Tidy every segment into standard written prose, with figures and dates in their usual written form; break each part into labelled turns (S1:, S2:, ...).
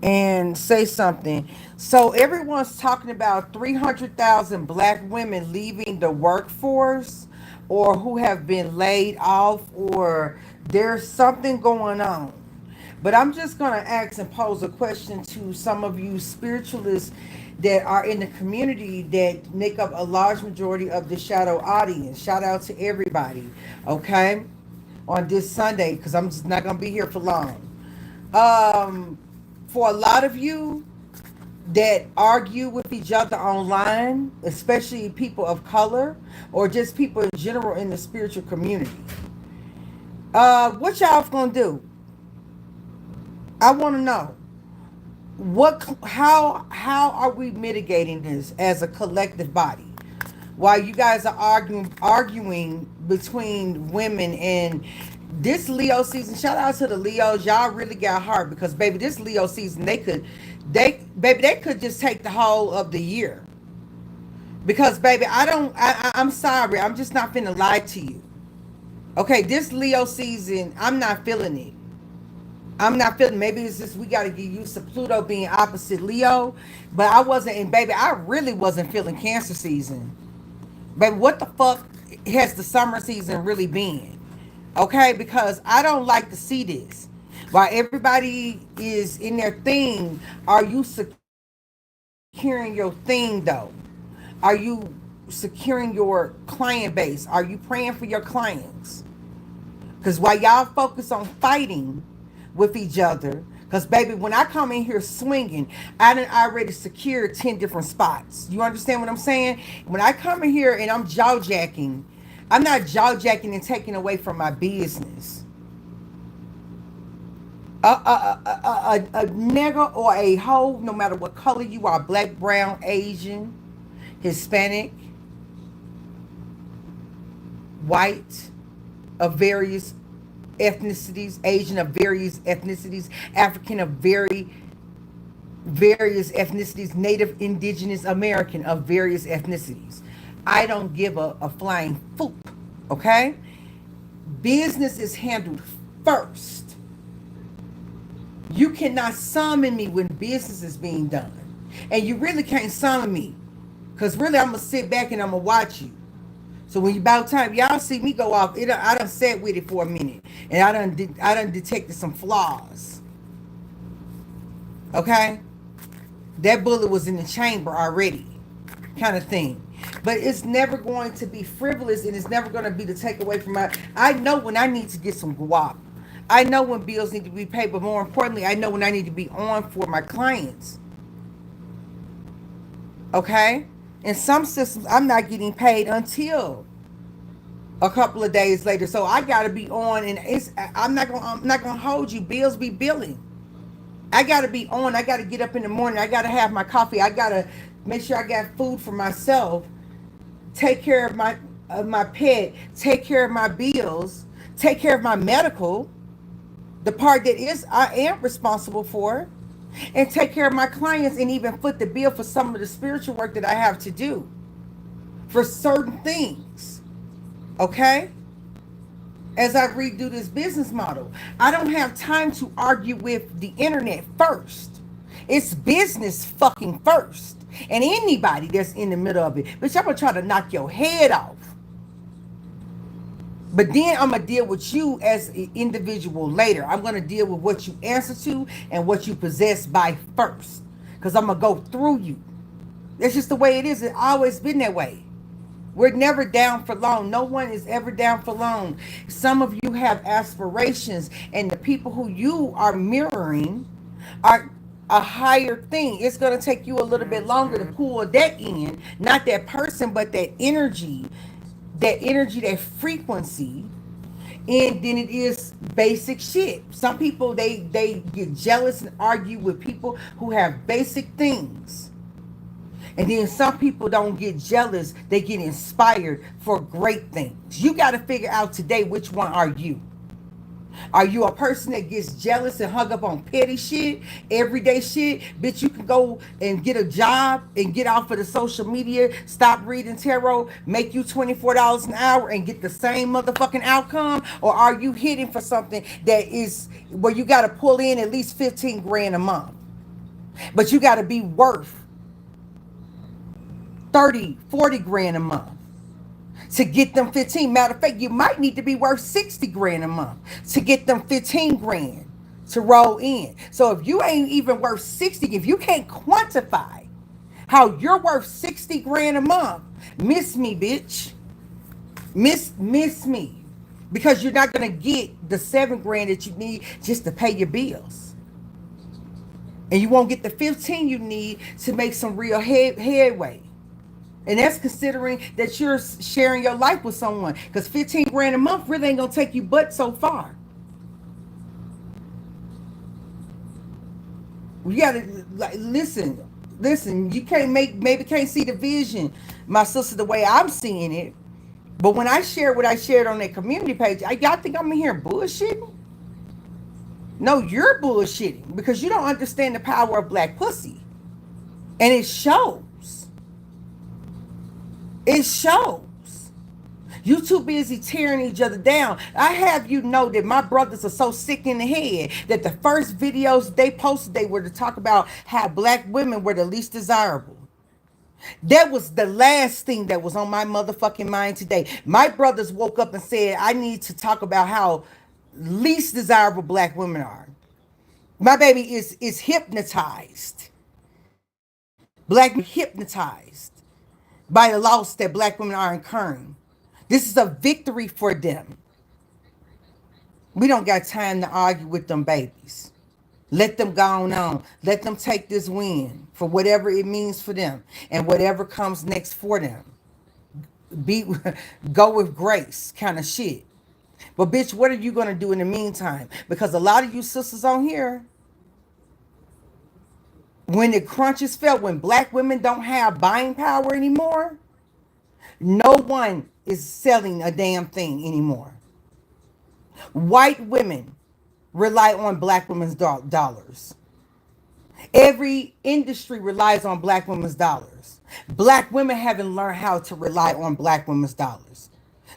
S1: and say something. So everyone's talking about 300,000 black women leaving the workforce, or who have been laid off, or there's something going on. But I'm just going to ask and pose a question to some of you spiritualists that are in the community that make up a large majority of the shadow audience. Shout out to everybody, okay, on this Sunday, because I'm just not going to be here for long. Um, for a lot of you that argue with each other online, especially people of color or just people in general in the spiritual community, what y'all gonna do? I want to know how are we mitigating this as a collective body? While you guys are arguing between women and this Leo season, shout out to the Leos. Y'all really got heart, because baby, this Leo season they could just take the whole of the year. Because baby, I'm sorry, I'm just not finna lie to you. Okay, this Leo season, I'm not feeling it. I'm not feeling. Maybe it's just we got to get used to Pluto being opposite Leo, but I wasn't. And baby, I really wasn't feeling Cancer season. Baby, what the fuck has the summer season really been? Okay, because I don't like to see this. While everybody is in their thing, are you securing your thing though? Are you securing your client base? Are you praying for your clients? Because while y'all focus on fighting with each other, because baby, when I come in here swinging, I done already secured 10 different spots. You understand what I'm saying? When I come in here and I'm jaw jacking, I'm not jaw jacking and taking away from my business. A nigga or a hoe, no matter what color you are, black, brown, Asian, Hispanic, white, of various ethnicities, Asian of various ethnicities, African of various ethnicities, Native, Indigenous, American of various ethnicities. I don't give a flying foop, okay? Business is handled first. You cannot summon me when business is being done. And you really can't summon me, because really I'm going to sit back and I'm going to watch you. So when about time y'all see me go off, I done sat with it for a minute, and I done detected some flaws. Okay, that bullet was in the chamber already, kind of thing. But it's never going to be frivolous, and it's never going to be to take away from my. I know when I need to get some guap. I know when bills need to be paid, but more importantly, I know when I need to be on for my clients. Okay. In some systems, I'm not getting paid until a couple of days later. So I gotta be on, and I'm not gonna hold you. Bills be billing. I gotta be on. I gotta get up in the morning. I gotta have my coffee. I gotta make sure I got food for myself. Take care of my pet. Take care of my bills. Take care of my medical. The part that is I am responsible for. And take care of my clients, and even foot the bill for some of the spiritual work that I have to do for certain things. Okay? As I redo this business model, I don't have time to argue with the internet first. It's business fucking first. And anybody that's in the middle of it, bitch, I'm gonna try to knock your head off. But then I'm going to deal with you as an individual later. I'm going to deal with what you answer to and what you possess by first. Because I'm going to go through you. That's just the way it is. It's always been that way. We're never down for long. No one is ever down for long. Some of you have aspirations, and the people who you are mirroring are a higher thing. It's going to take you a little bit longer to pull that in. Not that person, but that energy, that frequency. And then it is basic shit. Some people, they get jealous and argue with people who have basic things. And then some people don't get jealous, they get inspired for great things. You got to figure out today, which one are you? Are you a person that gets jealous and hung up on petty shit, everyday shit? Bitch, you can go and get a job and get off of the social media, stop reading tarot, make you $24 an hour and get the same motherfucking outcome? Or are you hitting for something that is where you got to pull in at least 15 grand a month? But you got to be worth 30, 40 grand a month to get them 15. Matter of fact, you might need to be worth 60 grand a month to get them 15 grand to roll in. So if you ain't even worth 60, if you can't quantify how you're worth 60 grand a month, miss me, bitch. Miss me. Because you're not going to get the 7 grand that you need just to pay your bills. And you won't get the 15 you need to make some real headway. And that's considering that you're sharing your life with someone. Because 15 grand a month really ain't going to take you but so far. You got to, like, listen. You maybe can't see the vision, my sister, the way I'm seeing it. But when I share what I shared on that community page, y'all think I'm in here bullshitting? No, you're bullshitting because you don't understand the power of black pussy. And it shows. It shows. You too busy tearing each other down. I have you know that my brothers are so sick in the head that the first videos they posted, they were to talk about how black women were the least desirable. That was the last thing that was on my motherfucking mind today. My brothers woke up and said, I need to talk about how least desirable black women are. My baby is hypnotized. Black hypnotized by the loss that black women are incurring. This is a victory for them. We don't got time to argue with them babies. Let them go on. Let them take this win for whatever it means for them and whatever comes next for them. Go with grace kind of shit. But bitch, what are you going to do in the meantime? Because a lot of you sisters on here, when the crunch is felt, when black women don't have buying power anymore, no one is selling a damn thing anymore. White women rely on black women's dollars. Every industry relies on black women's dollars. Black women haven't learned how to rely on black women's dollars.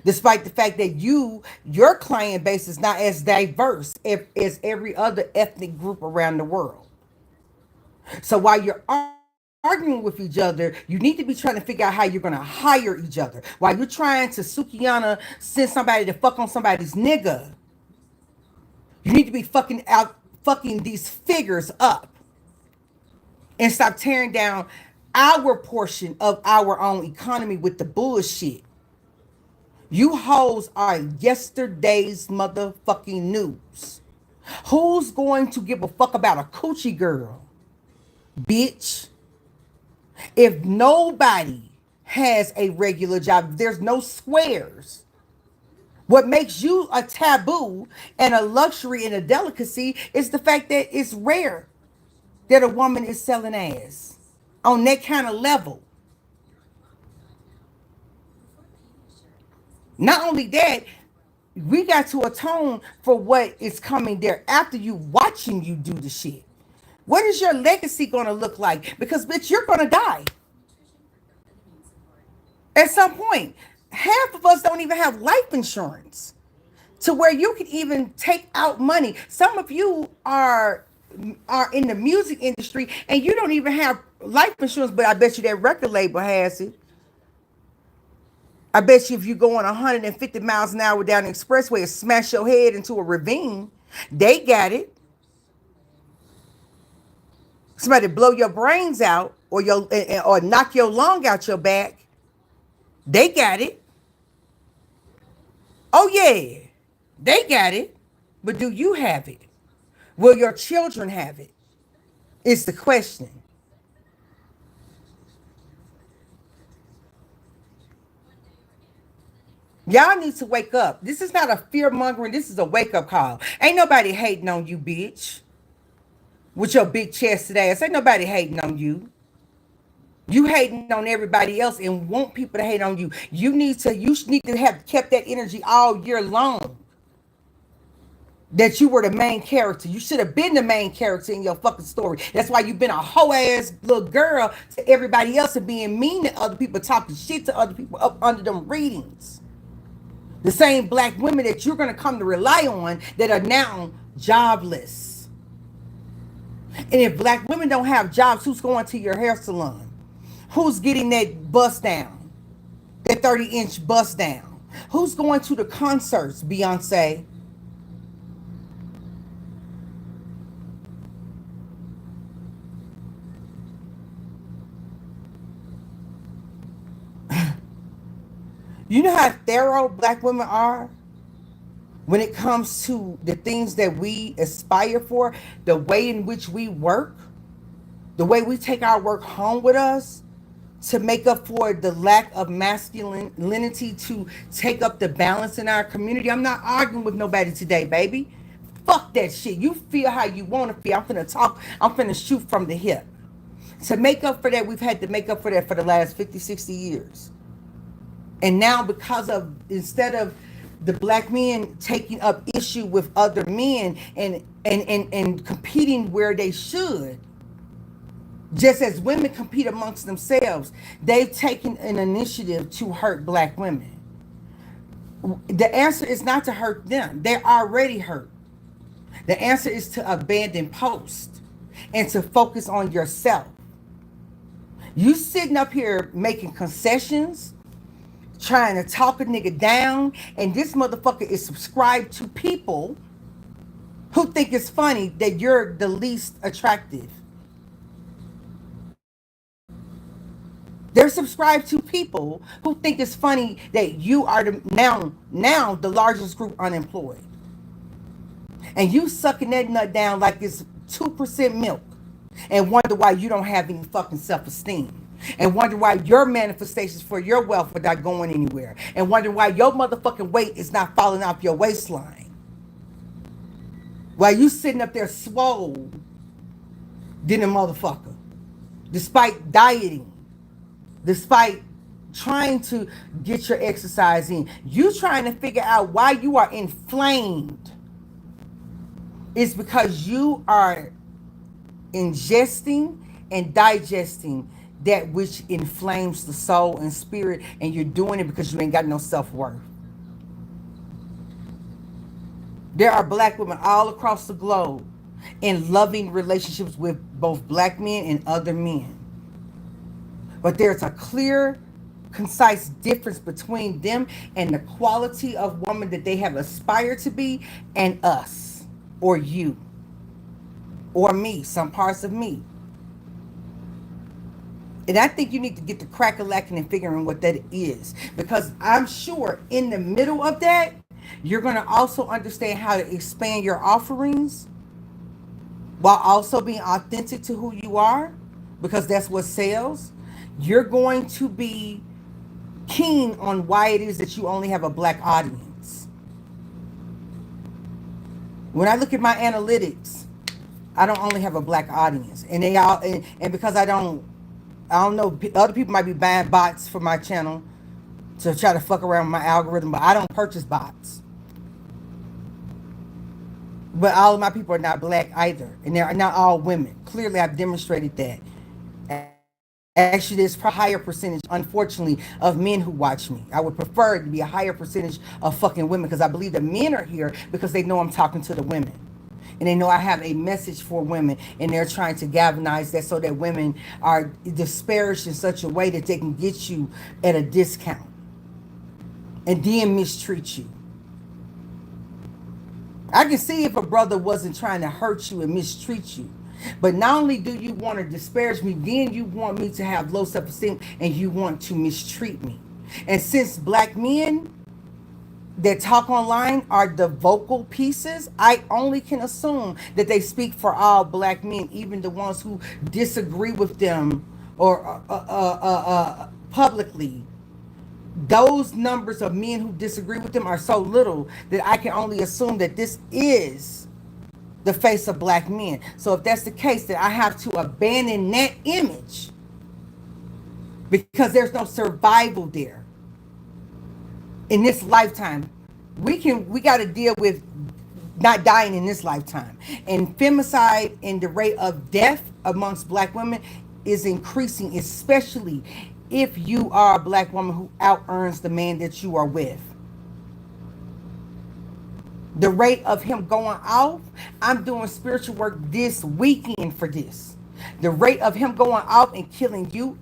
S1: Despite the fact that your client base is not as diverse as every other ethnic group around the world. So while you're arguing with each other, you need to be trying to figure out how you're going to hire each other. While you're trying to Sukiyana send somebody to fuck on somebody's nigga, you need to be fucking these figures up and stop tearing down our portion of our own economy with the bullshit. You hoes are yesterday's motherfucking news. Who's going to give a fuck about a coochie girl, bitch? If nobody has a regular job, there's no squares. What makes you a taboo and a luxury and a delicacy is the fact that it's rare that a woman is selling ass on that kind of level. Not only that, we got to atone for what is coming there after you watching you do the shit. What is your legacy going to look like? Because, bitch, you're going to die. At some point, half of us don't even have life insurance to where you can even take out money. Some of you are in the music industry and you don't even have life insurance, but I bet you that record label has it. I bet you if you go on 150 miles an hour down the expressway and smash your head into a ravine, they got it. Somebody blow your brains out or knock your lung out your back, they got it. Oh yeah, they got it. But do you have it? Will your children have it? Is the question. Y'all need to wake up. This is not a fear mongering. This is a wake up call. Ain't nobody hating on you, bitch. With your big chested ass. Ain't nobody hating on you. You hating on everybody else and want people to hate on you. You need to have kept that energy all year long. That you were the main character. You should have been the main character in your fucking story. That's why you've been a hoe ass little girl to everybody else and being mean to other people, talking shit to other people up under them readings. The same black women that you're going to come to rely on that are now jobless. And if black women don't have jobs, who's going to your hair salon? Who's getting that bust down? That 30-inch bust down? Who's going to the concerts, Beyonce? You know how thorough black women are when it comes to the things that we aspire for, the way in which we work, the way we take our work home with us to make up for the lack of masculinity, to take up the balance in our community. I'm not arguing with nobody today, baby. Fuck that shit. You feel how you want to feel. I'm finna talk. I'm finna shoot from the hip. To make up for that, we've had to make up for that for the last 50, 60 years. And now because of, instead of the black men taking up issue with other men and competing where they should, just as women compete amongst themselves, they've taken an initiative to hurt black women. The answer is not to hurt them. They're already hurt. The answer is to abandon post and to focus on yourself. You sitting up here making concessions, trying to talk a nigga down, and this motherfucker is subscribed to people who think it's funny that you're the least attractive. They're subscribed to people who think it's funny that you are now the largest group unemployed. And you sucking that nut down like it's 2% milk and wonder why you don't have any fucking self-esteem. And wonder why your manifestations for your wealth are not going anywhere. And wonder why your motherfucking weight is not falling off your waistline. While you sitting up there swole than a motherfucker. Despite dieting. Despite trying to get your exercise in. You trying to figure out why you are inflamed. It's because you are ingesting and digesting that which inflames the soul and spirit, and you're doing it because you ain't got no self-worth. There are black women all across the globe in loving relationships with both black men and other men. But there's a clear, concise difference between them and the quality of woman that they have aspired to be, and us, or you, or me, some parts of me. And I think you need to get the crack-a-lacking and figuring what that is. Because I'm sure in the middle of that, you're going to also understand how to expand your offerings while also being authentic to who you are, because that's what sells. You're going to be keen on why it is that you only have a black audience. When I look at my analytics, I don't only have a black audience. And they all, and because I don't know, other people might be buying bots for my channel to try to fuck around with my algorithm, but I don't purchase bots. But all of my people are not black either, and they're not all women. Clearly, I've demonstrated that. Actually, there's a higher percentage, unfortunately, of men who watch me. I would prefer it to be a higher percentage of fucking women, because I believe the men are here because they know I'm talking to the women. And they know I have a message for women, and they're trying to galvanize that so that women are disparaged in such a way that they can get you at a discount and then mistreat you. I can see if a brother wasn't trying to hurt you and mistreat you. But not only do you want to disparage me, then you want me to have low self-esteem, and you want to mistreat me. And since black men that talk online are the vocal pieces, I only can assume that they speak for all black men, even the ones who disagree with them or publicly. Those numbers of men who disagree with them are so little that I can only assume that this is the face of black men. So if that's the case, then I have to abandon that image, because there's no survival there in this lifetime. We got to deal with not dying in this lifetime. And femicide and the rate of death amongst black women is increasing, especially if you are a black woman who out earns the man that you are with. The rate of him going off, I'm doing spiritual work this weekend for this. The rate of him going off and killing you,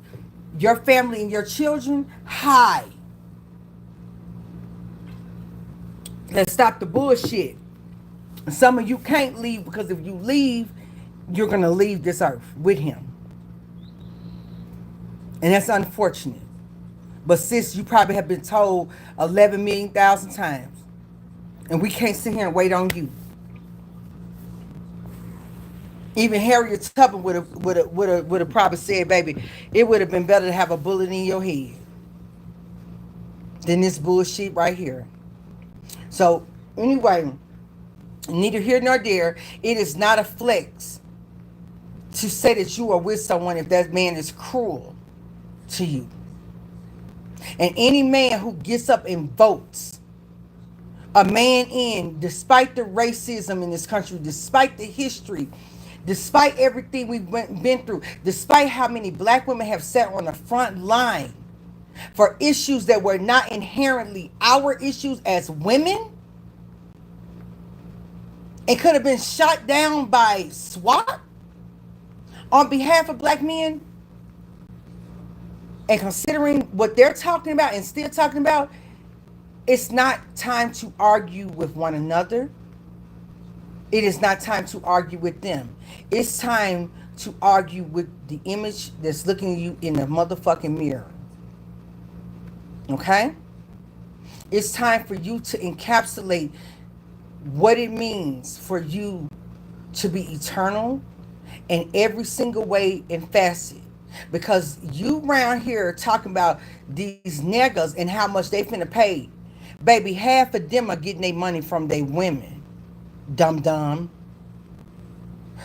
S1: your family, and your children, high. Let's stop the bullshit. Some of you can't leave because if you leave, you're going to leave this earth with him. And that's unfortunate. But sis, you probably have been told 11 million thousand times. And we can't sit here and wait on you. Even Harriet Tubman would have probably said, baby, it would have been better to have a bullet in your head than this bullshit right here. So anyway, neither here nor there, it is not a flex to say that you are with someone if that man is cruel to you. And any man who gets up and votes a man in, despite the racism in this country, despite the history, despite everything we've been through, despite how many black women have sat on the front line for issues that were not inherently our issues as women, and could have been shot down by SWAT on behalf of black men, and considering what they're talking about and still talking about, it's not time to argue with one another. It is not time to argue with them. It's time to argue with the image that's looking at you in the motherfucking mirror. Okay? It's time for you to encapsulate what it means for you to be eternal in every single way and facet. Because you around here talking about these niggas and how much they finna pay. Baby, half of them are getting their money from their women. Dumb.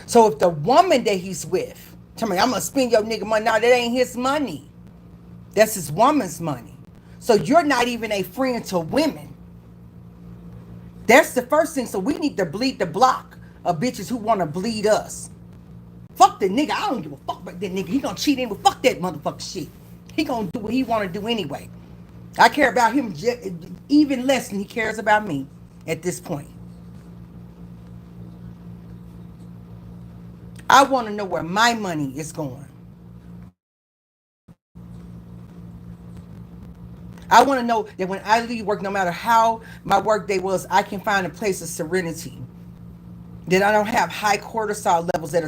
S1: So if the woman that he's with, tell me, I'm gonna spend your nigga money. No, that ain't his money. That's his woman's money. So you're not even a friend to women. That's the first thing. So we need to bleed the block of bitches who want to bleed us. Fuck the nigga. I don't give a fuck about that nigga. He gonna cheat anyway. Fuck that motherfucker shit. He gonna do what he want to do anyway. I care about him even less than he cares about me at this point. I want to know where my money is going. I want to know that when I leave work, no matter how my work day was, I can find a place of serenity. That I don't have high cortisol levels that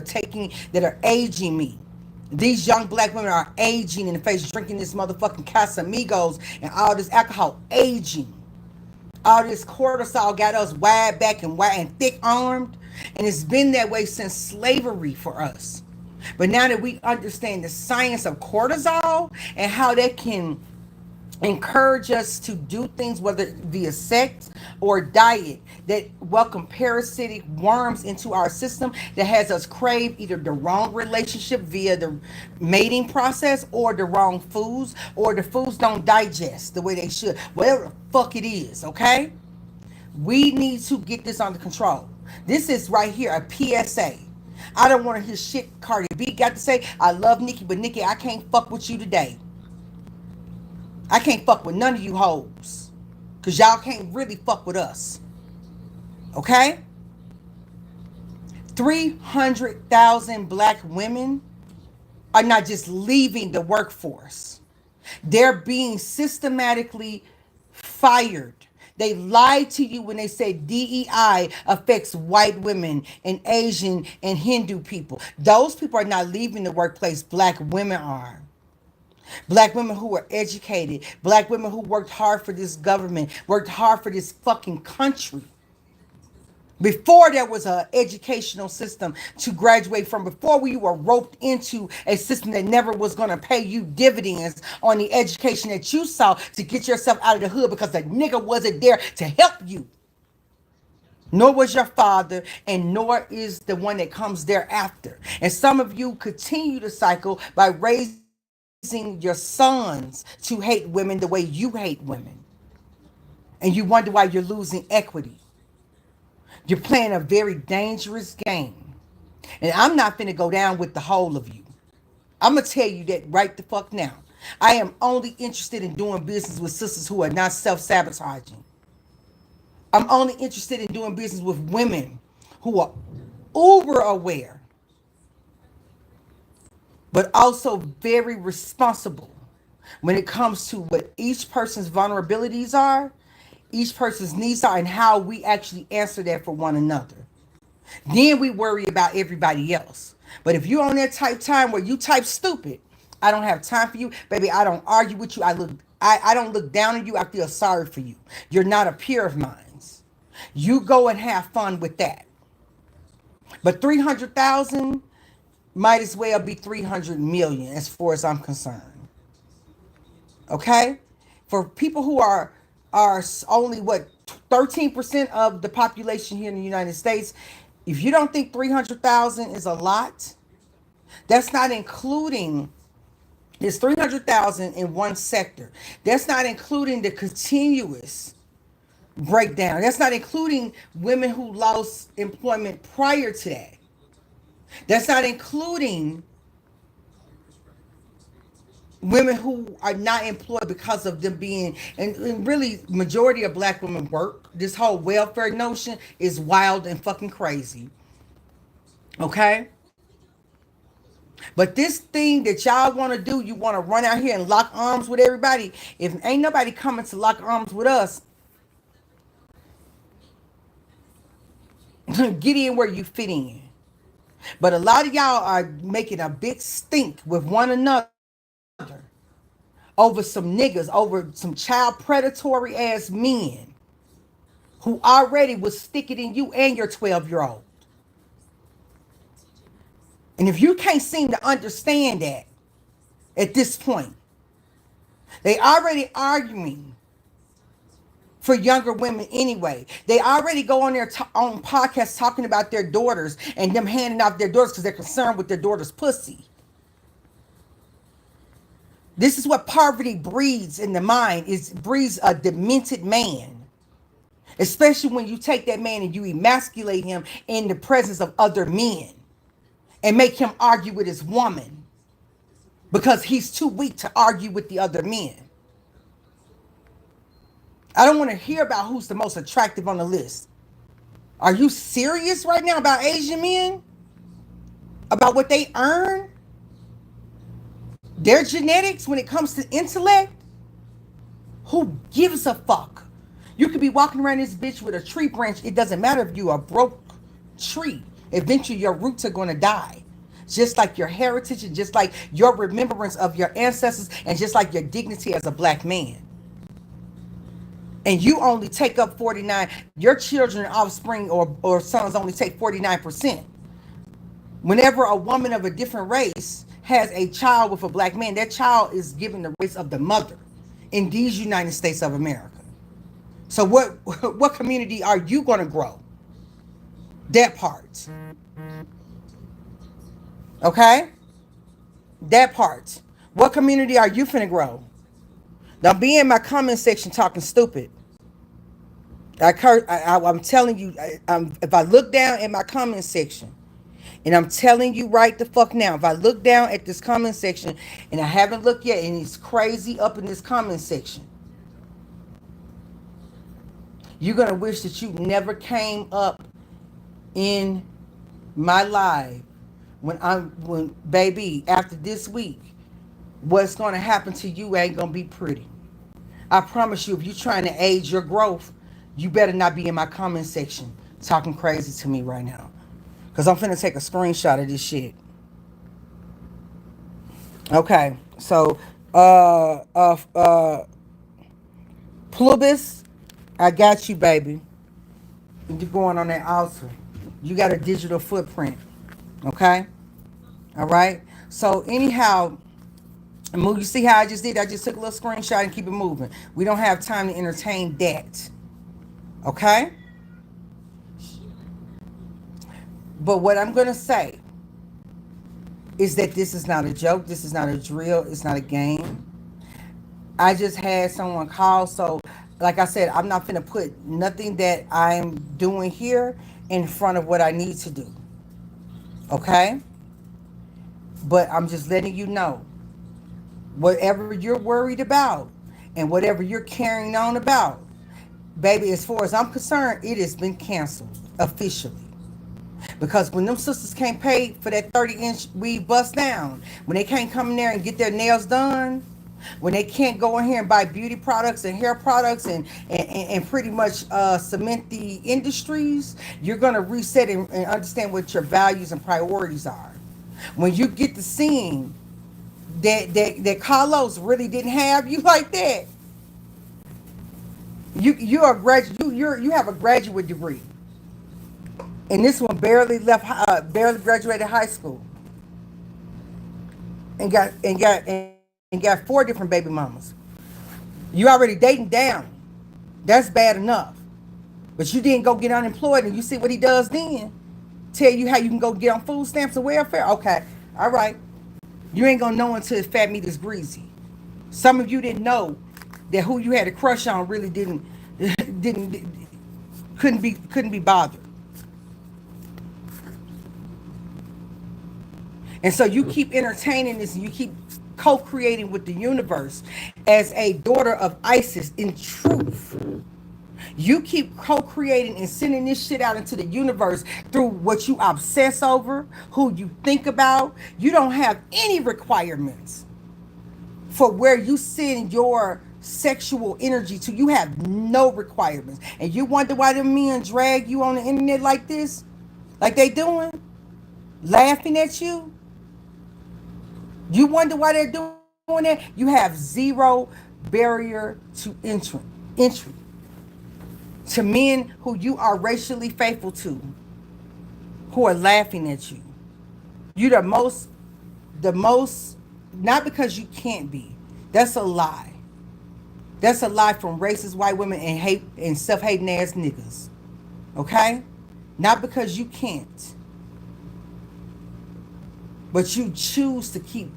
S1: are aging me. These young black women are aging in the face, drinking this motherfucking Casamigos and all this alcohol, aging. All this cortisol got us wide back and wide and thick armed. And it's been that way since slavery for us. But now that we understand the science of cortisol and how that can encourage us to do things, whether via sex or diet, that welcome parasitic worms into our system that has us crave either the wrong relationship via the mating process or the wrong foods, or the foods don't digest the way they should, whatever the fuck it is. Okay, we need to get this under control. This is right here a PSA. I don't want to hear shit Cardi B got to say. I love Nicki, but Nicki, I can't fuck with you today. I can't fuck with none of you hoes. Because y'all can't really fuck with us. Okay? 300,000 black women are not just leaving the workforce. They're being systematically fired. They lied to you when they said DEI affects white women and Asian and Hindu people. Those people are not leaving the workplace. Black women are. Black women who are educated. Black women who worked hard for this government. Worked hard for this fucking country. Before there was an educational system to graduate from, before we were roped into a system that never was going to pay you dividends on the education that you saw to get yourself out of the hood because the nigga wasn't there to help you. Nor was your father, and nor is the one that comes thereafter. And some of you continue the cycle by raising your sons to hate women the way you hate women. And you wonder why you're losing equity. You're playing a very dangerous game. And I'm not finna go down with the whole of you. I'm going to tell you that right the fuck now. I am only interested in doing business with sisters who are not self-sabotaging. I'm only interested in doing business with women who are uber aware, but also very responsible when it comes to what each person's vulnerabilities are, each person's needs are, and how we actually answer that for one another. Then we worry about everybody else. But if you're on that type time where you type stupid, I don't have time for you, baby. I don't argue with you. I don't look down on you. I feel sorry for you. You're not a peer of mine. You go and have fun with that. But 300,000 might as well be 300 million as far as I'm concerned. Okay? For people who are only what 13% of the population here in the United States, if you don't think 300,000 is a lot, that's not including there's 300,000 in one sector. That's not including the continuous breakdown. That's not including women who lost employment prior to that. That's not including women who are not employed because of them being, and really majority of black women work. This whole welfare notion is wild and fucking crazy. Okay? But this thing that y'all want to do, you want to run out here and lock arms with everybody. If ain't nobody coming to lock arms with us, get in where you fit in. But a lot of y'all are making a big stink with one another over some niggas, over some child predatory ass men who already was sticking in you and your 12-year-old. And if you can't seem to understand that at this point, they already arguing for younger women anyway. They already go on their on podcasts talking about their daughters and them handing out their daughters because they're concerned with their daughter's pussy. This is what poverty breeds in the mind. It breeds a demented man. Especially when you take that man and you emasculate him in the presence of other men and make him argue with his woman because he's too weak to argue with the other men. I don't want to hear about who's the most attractive on the list. Are you serious right now about Asian men? About what they earn? Their genetics when it comes to intellect? Who gives a fuck? You could be walking around this bitch with a tree branch. It doesn't matter if you are a broke tree. Eventually your roots are going to die. Just like your heritage and just like your remembrance of your ancestors and just like your dignity as a black man. And you only take up 49. Your children, offspring, or sons only take 49%. Whenever a woman of a different race has a child with a black man, that child is given the race of the mother in these United States of America. So what community are you going to grow? That part. Okay? That part. What community are you finna grow? Now be in my comment section talking stupid. I'm telling you, if I look down in my comment section, and I'm telling you right the fuck now, if I look down at this comment section, and I haven't looked yet, and it's crazy up in this comment section, you're going to wish that you never came up in my life when baby, after this week, what's going to happen to you ain't going to be pretty. I promise you, if you're trying to aid your growth, you better not be in my comment section talking crazy to me right now. Because I'm finna take a screenshot of this shit. Okay, so, Plubis, I got you, baby. You're going on that altar. You got a digital footprint. Okay? All right? So, anyhow, you see how I just did? I just took a little screenshot and keep it moving. We don't have time to entertain that. Okay? But what I'm going to say is that this is not a joke. This is not a drill. It's not a game. I just had someone call. So, like I said, I'm not going to put nothing that I'm doing here in front of what I need to do. Okay? But I'm just letting you know. Whatever you're worried about and whatever you're carrying on about, baby, as far as I'm concerned, it has been canceled officially. Because when them sisters can't pay for that 30-inch weave bust down, when they can't come in there and get their nails done, when they can't go in here and buy beauty products and hair products and pretty much cement the industries, you're going to reset and understand what your values and priorities are. When you get to seeing that Carlos really didn't have you like that, you're a you have a graduate degree, and this one barely graduated high school, and got 4 different baby mamas. You already dating down. That's bad enough. But you didn't go get unemployed, and you see what he does then. Tell you how you can go get on food stamps and welfare. Okay, all right. You ain't gonna know until fat meat is greasy. Some of you didn't know that who you had a crush on really didn't couldn't be bothered. And so you keep entertaining this, and you keep co-creating with the universe as a daughter of Isis. In truth, you keep co-creating and sending this shit out into the universe through what you obsess over, who you think about. You don't have any requirements for where you send your sexual energy to. You have no requirements. And you wonder why them men drag you on the internet like this? Like they doing? Laughing at you? You wonder why they're doing that? You have zero barrier to entry. To men who you are racially faithful to, who are laughing at you. You the most, not because you can't be. That's a lie. That's a lie from racist white women and hate and self-hating ass niggas. Okay? Not because you can't. But you choose to keep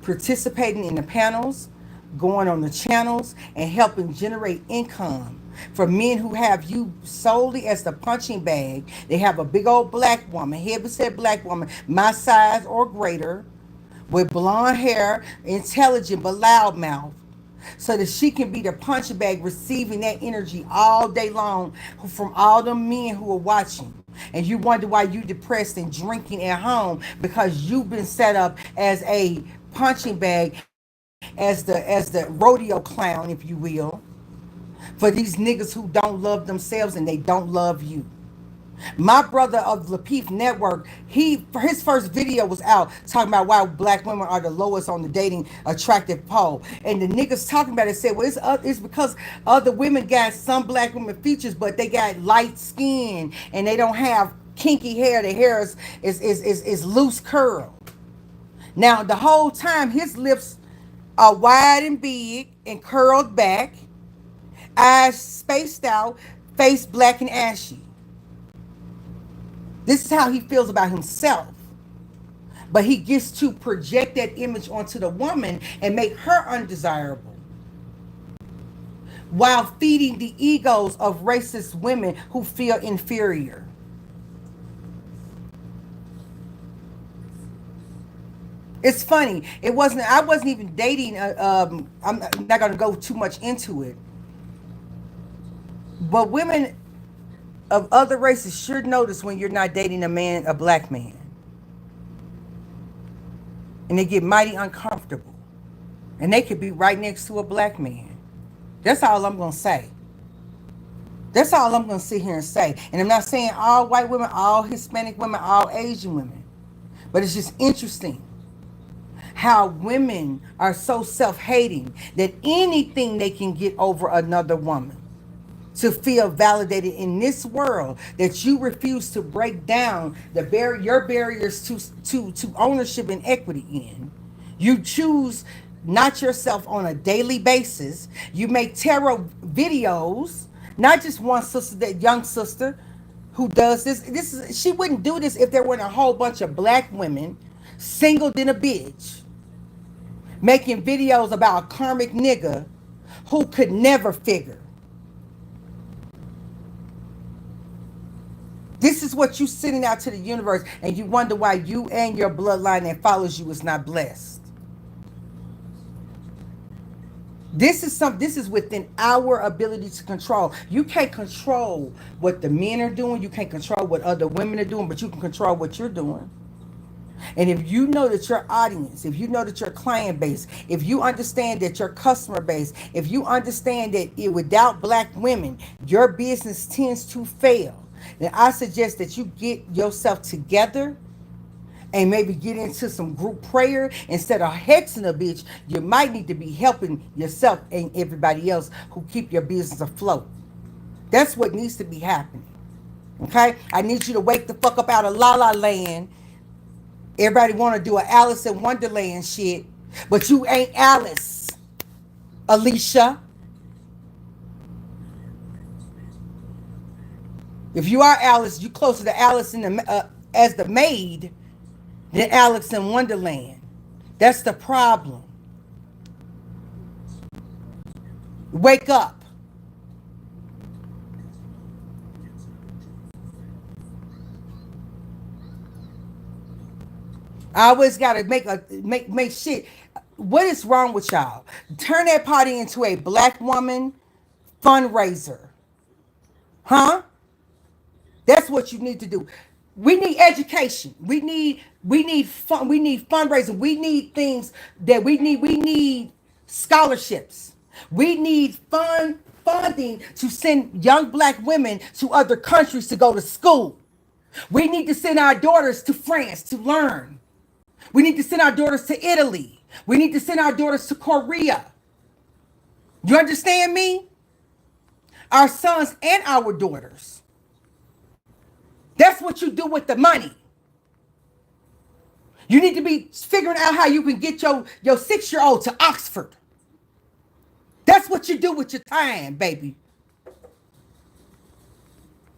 S1: participating in the panels, going on the channels, and helping generate income for men who have you solely as the punching bag. They have a big old black woman, heavy-set black woman, my size or greater, with blonde hair, intelligent but loudmouth, so that she can be the punching bag, receiving that energy all day long from all them men who are watching. And you wonder why you depressed and drinking at home, because you've been set up as a punching bag, as the rodeo clown, if you will, for these niggas who don't love themselves and they don't love you. My brother of Lapeef Network, his first video was out talking about why black women are the lowest on the dating attractive pole. And the niggas talking about it said, well, it's because other women got some black women features, but they got light skin and they don't have kinky hair. Their hair is loose curl. Now, the whole time, his lips are wide and big and curled back, eyes spaced out, face black and ashy. This is how he feels about himself. But he gets to project that image onto the woman and make her undesirable, while feeding the egos of racist women who feel inferior. It's funny. I wasn't even dating. I'm not going to go too much into it. But women of other races should notice when you're not dating a black man. And they get mighty uncomfortable. And they could be right next to a black man. That's all I'm going to say. That's all I'm going to sit here and say. And I'm not saying all white women, all Hispanic women, all Asian women. But it's just interesting how women are so self-hating that anything they can get over another woman to feel validated in this world, that you refuse to break down your barriers to ownership and equity in. You choose not yourself on a daily basis. You make tarot videos, not just one sister, that young sister who does this. She wouldn't do this if there weren't a whole bunch of black women singled in a bitch making videos about a karmic nigga who could never figure. This is what you sending out to the universe, and you wonder why you and your bloodline that follows you is not blessed. This is within our ability to control. You can't control what the men are doing. You can't control what other women are doing, but you can control what you're doing. And if you know that your audience, if you know that your client base, if you understand that your customer base, if you understand that without black women, your business tends to fail, then I suggest that you get yourself together and maybe get into some group prayer. Instead of hexing a bitch, you might need to be helping yourself and everybody else who keep your business afloat. That's what needs to be happening. Okay? I need you to wake the fuck up out of La La Land. Everybody want to do an Alice in Wonderland shit, but you ain't Alice, Alicia. If you are Alice, you closer to Alice in the as the maid than Alice in Wonderland. That's the problem. Wake up. I always gotta make shit. What is wrong with y'all? Turn that party into a black woman fundraiser. Huh? That's what you need to do. We need education. We need fun. We need fundraising. We need things that we need. We need scholarships. We need funding to send young black women to other countries to go to school. We need to send our daughters to France to learn. We need to send our daughters to Italy. We need to send our daughters to Korea. You understand me? Our sons and our daughters. That's what you do with the money. You need to be figuring out how you can get your 6-year-old to Oxford. That's what you do with your time, baby.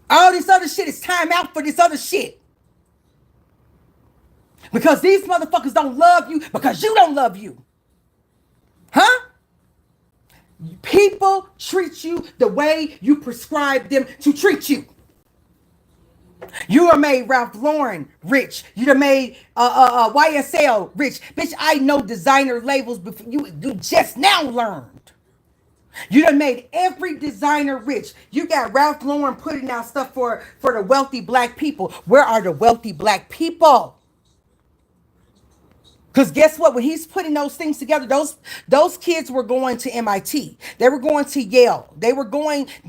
S1: All this other shit is time out for this other shit. Because these motherfuckers don't love you because you don't love you. Huh? People treat you the way you prescribe them to treat you. You are made Ralph Lauren rich. You done made YSL rich. Bitch, I know designer labels before you just now learned. You done made every designer rich. You got Ralph Lauren putting out stuff for the wealthy black people. Where are the wealthy black people? Because guess what? When he's putting those things together, those kids were going to MIT. They were going to Yale.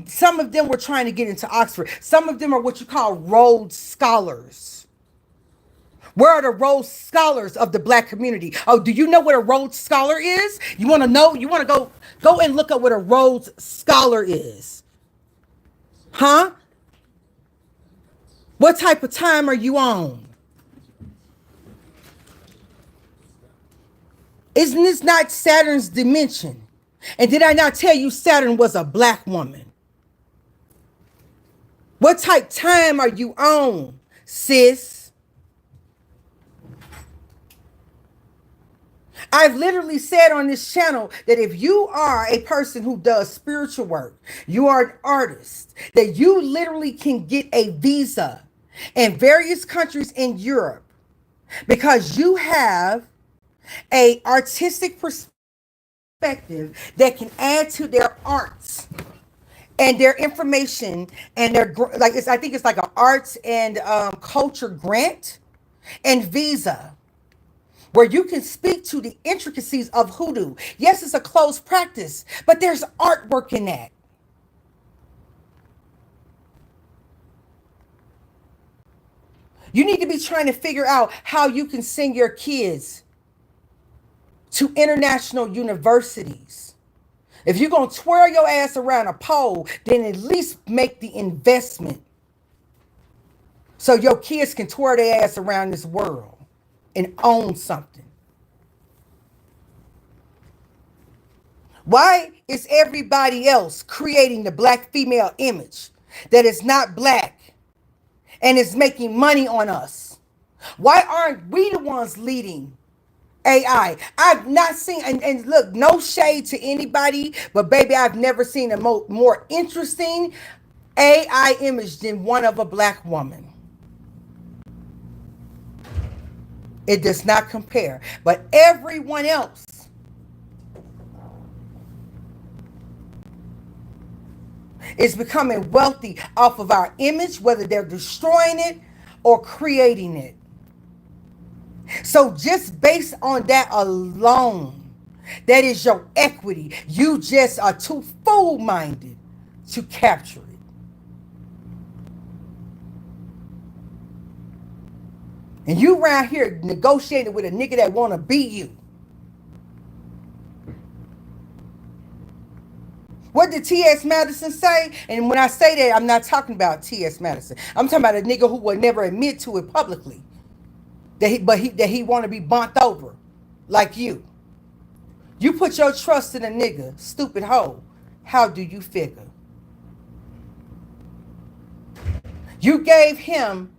S1: Some of them were trying to get into Oxford. Some of them are what you call Rhodes Scholars. Where are the Rhodes Scholars of the black community? Oh, do you know what a Rhodes Scholar is? You want to know? You want to go and look up what a Rhodes Scholar is. Huh? What type of time are you on? Isn't this not Saturn's dimension? And did I not tell you Saturn was a black woman? What type time are you on, sis? I've literally said on this channel that if you are a person who does spiritual work, you are an artist, that you literally can get a visa in various countries in Europe because you have a artistic perspective that can add to their arts and their information and their I think it's like an arts and culture grant and visa where you can speak to the intricacies of hoodoo. Yes, it's a closed practice, but there's artwork in that. You need to be trying to figure out how you can send your kids to international universities. If you're going to twirl your ass around a pole, then at least make the investment so your kids can twirl their ass around this world and own something. Why is everybody else creating the black female image that is not black and is making money on us? Why aren't we the ones leading AI? I've not seen, and look, no shade to anybody, but baby, I've never seen a more interesting AI image than one of a black woman. It does not compare. But everyone else is becoming wealthy off of our image, whether they're destroying it or creating it. So just based on that alone, that is your equity. You just are too fool-minded to capture it. And you around here negotiating with a nigga that want to be you. What did T.S. Madison say? And when I say that, I'm not talking about T.S. Madison. I'm talking about a nigga who would never admit to it publicly. That he want to be bumped over like you. You put your trust in a nigga, stupid hoe. How do you figure? You gave him,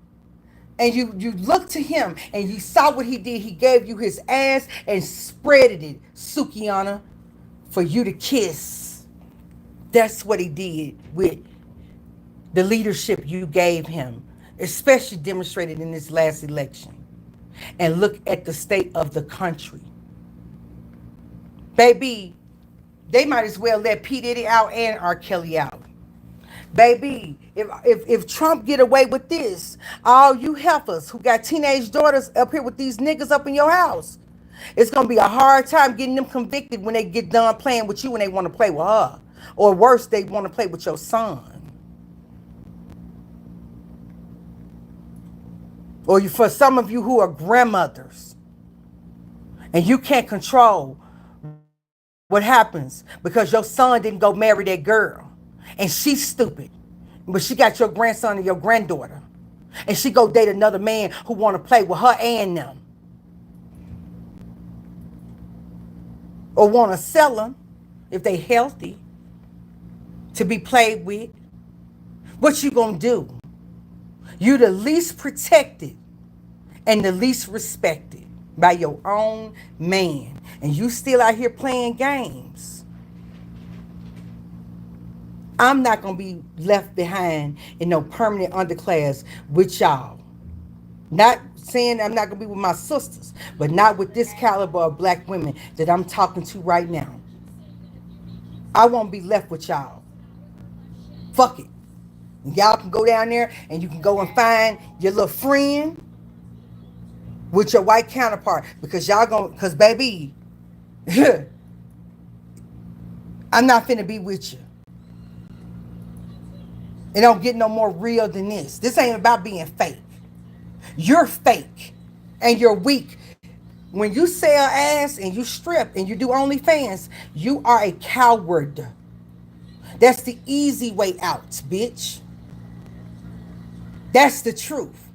S1: and you looked to him, and you saw what he did. He gave you his ass and spreaded it, Sukiana, for you to kiss. That's what he did with the leadership you gave him, especially demonstrated in this last election. And look at the state of the country. Baby, they might as well let P. Diddy out and R. Kelly out. Baby, if Trump get away with this, all you heifers who got teenage daughters up here with these niggas up in your house, it's going to be a hard time getting them convicted when they get done playing with you and they want to play with her. Or worse, they want to play with your son. Or for some of you who are grandmothers and you can't control what happens because your son didn't go marry that girl and she's stupid, but she got your grandson and your granddaughter and she go date another man who want to play with her and them, or want to sell them if they healthy to be played with. What you gonna do? You the least protected and the least respected by your own man, and you still out here playing games. I'm not gonna be left behind in no permanent underclass with y'all. Not saying I'm not gonna be with my sisters, but not with this caliber of black women that I'm talking to right now. I won't be left with y'all. Fuck it. Y'all can go down there and you can go and find your little friend with your white counterpart, because y'all gonna, because baby, I'm not finna be with you. It don't get no more real than this. This ain't about being fake. You're fake and you're weak. When you sell ass and you strip and you do OnlyFans, you are a coward. That's the easy way out, bitch. That's the truth.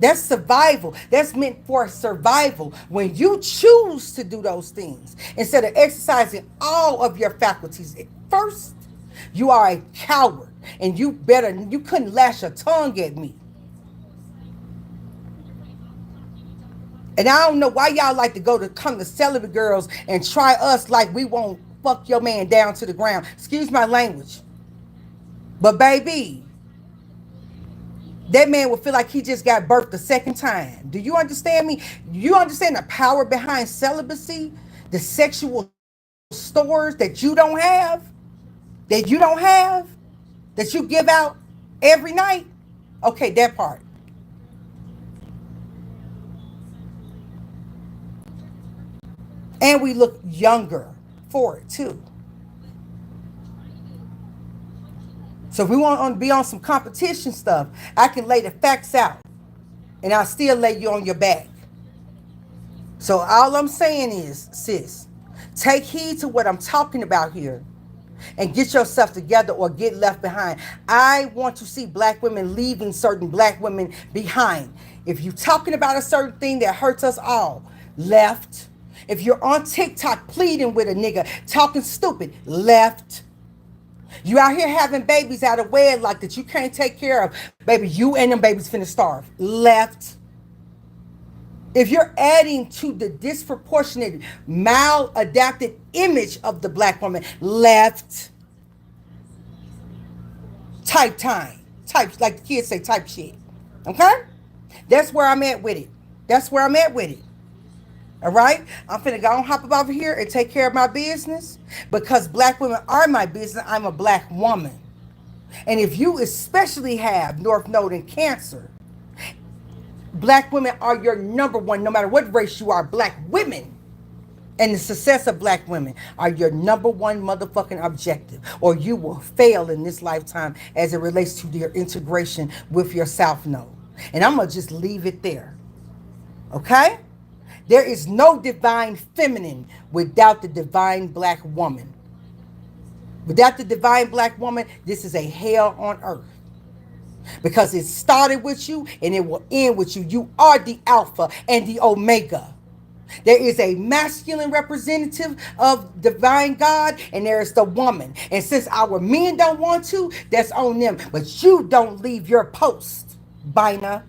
S1: That's survival. That's meant for survival. When you choose to do those things instead of exercising all of your faculties at first, you are a coward, and you couldn't lash a tongue at me. And I don't know why y'all like to come to celibate girls and try us like we won't fuck your man down to the ground. Excuse my language. But baby, that man will feel like he just got birthed the second time. Do you understand me? You understand the power behind celibacy? The sexual stores that you don't have? That you don't have? That you give out every night? Okay, that part. And we look younger for it too. So if we want to be on some competition stuff, I can lay the facts out and I'll still lay you on your back. So all I'm saying is, sis, take heed to what I'm talking about here and get yourself together or get left behind. I want to see black women leaving certain black women behind. If you're talking about a certain thing that hurts us all, left. If you're on TikTok pleading with a nigga, talking stupid, left. You out here having babies out of wedlock that you can't take care of. Baby, you and them babies finna starve. Left. If you're adding to the disproportionate, maladapted image of the black woman, left. Type time. Type, like the kids say, type shit. Okay? That's where I'm at with it. That's where I'm at with it. All right, I'm finna go and hop up over here and take care of my business, because black women are my business. I'm a black woman. And if you especially have North Node in Cancer, black women are your number one, no matter what race you are, black women and the success of black women are your number one motherfucking objective, or you will fail in this lifetime as it relates to your integration with your South Node. And I'm going to just leave it there. Okay? There is no divine feminine without the divine black woman. Without the divine black woman, this is a hell on earth. Because it started with you and it will end with you. You are the Alpha and the Omega. There is a masculine representative of divine God, and there is the woman. And since our men don't want to, that's on them. But you don't leave your post, Bina.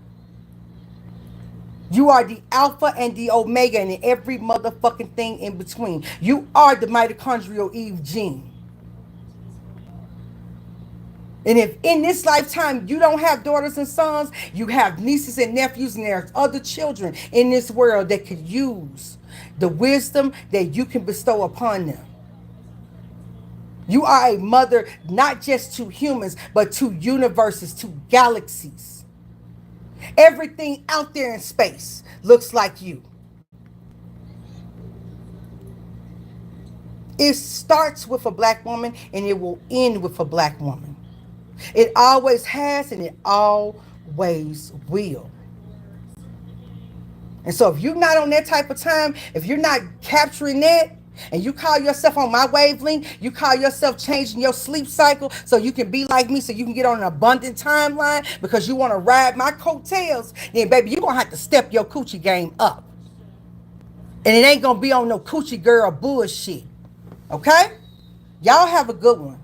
S1: You are the Alpha and the Omega and every motherfucking thing in between. You are the mitochondrial Eve gene. And if in this lifetime you don't have daughters and sons, you have nieces and nephews, and there's other children in this world that could use the wisdom that you can bestow upon them. You are a mother not just to humans, but to universes, to galaxies. Everything out there in space looks like you. It starts with a black woman and it will end with a black woman. It always has and it always will. And so if you're not on that type of time, if you're not capturing that, and you call yourself on my wavelength, you call yourself changing your sleep cycle so you can be like me, so you can get on an abundant timeline because you want to ride my coattails, then baby, you're going to have to step your coochie game up. And it ain't going to be on no coochie girl bullshit. Okay? Y'all have a good one.